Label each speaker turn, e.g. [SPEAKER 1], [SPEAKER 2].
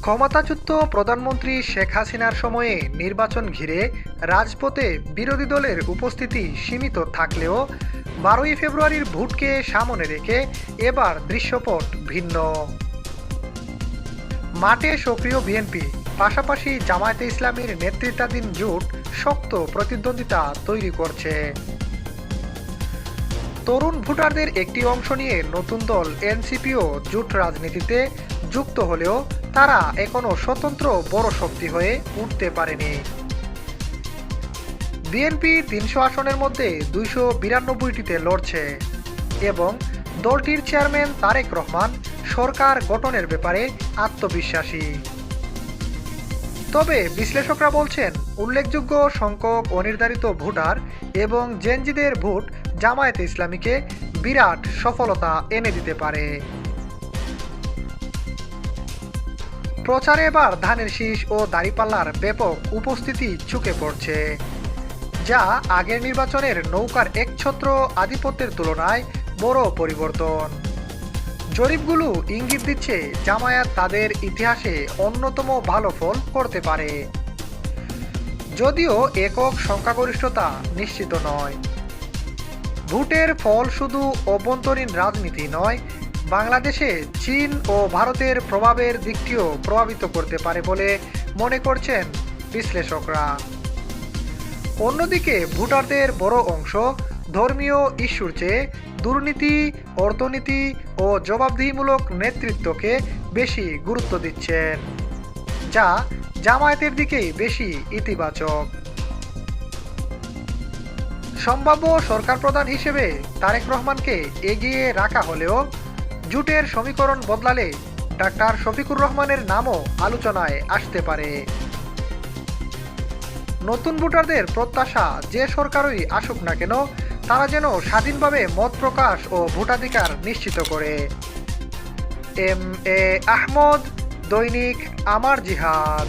[SPEAKER 1] ক্ষমতাচ্যুত প্রধানমন্ত্রী শেখ হাসিনার সময়ে নির্বাচন ঘিরে রাজপথে বিরোধী দলের উপস্থিতি সীমিত থাকলেও 12ই ফেব্রুয়ারির ভোটকে সামনে রেখে এবার দৃশ্যপট ভিন্ন। মাঠে সক্রিয় বিএনপি, পাশাপাশি জামায়াতে ইসলামীর নেতৃত্বাধীন জোট শক্ত প্রতিদ্বন্দ্বিতা তৈরি করছে। তরুণ ভোটারদের একটি অংশ নিয়ে নতুন দল এনসিপিও জোট রাজনীতিতে যুক্ত হলেও তারা এখনো স্বতন্ত্র বড় শক্তি হয়ে উঠতে পারেনি। বিএনপি ৩০০ আসনের মধ্যে ২৯২টিতে লড়ছে এবং দলটির চেয়ারম্যান তারেক রহমান সরকার গঠনের ব্যাপারে আত্মবিশ্বাসী। তবে বিশ্লেষকরা বলছেন, উল্লেখযোগ্য সংখ্যক অনির্ধারিত ভোটার এবং জেনজিদের ভোট জামায়াতে ইসলামীকে বিরাট সফলতা এনে দিতে পারে। প্রচারে এবার ধানের শীষ ও দাঁড়িপাল্লার ব্যাপক উপস্থিতি চোখে পড়ছে, যা আগের নির্বাচনের নৌকার একছত্র আধিপত্যের তুলনায় বড় পরিবর্তন। জরিপগুলো ইঙ্গিত দিচ্ছে জামায়াত তাদের ইতিহাসে অন্যতম ভালো ফল করতে পারে, যদিও একক সংখ্যাগরিষ্ঠতা নিশ্চিত নয়। ভোটের ফল শুধু অভ্যন্তরীণ রাজনীতি নয়, বাংলাদেশে চীন ও ভারতের প্রভাবের দিকটিও প্রভাবিত করতে পারে বলে মনে করছেন বিশ্লেষকরা। অন্যদিকে ভোটারদের বড় অংশ ধর্মীয় ইস্যুর চেয়ে দুর্নীতি, অর্থনীতি ও জবাবদিহিমূলক নেতৃত্বকে বেশি গুরুত্ব দিচ্ছেন, যা জামায়াতের দিকেই বেশি ইতিবাচক। সম্ভাব্য সরকার প্রধান হিসেবে তারেক রহমানকে এগিয়ে রাখা হলেও জোটের সমীকরণ বদলালে ডাক্তার শফিকুর রহমানের নামও আলোচনায় আসতে পারে। নতুন ভোটারদের প্রত্যাশা, যে সরকারই আসুক না কেন তারা যেন স্বাধীনভাবে মত প্রকাশ ও ভোটাধিকার নিশ্চিত করে। এম এ আহমদ, দৈনিক আমার জিহাদ।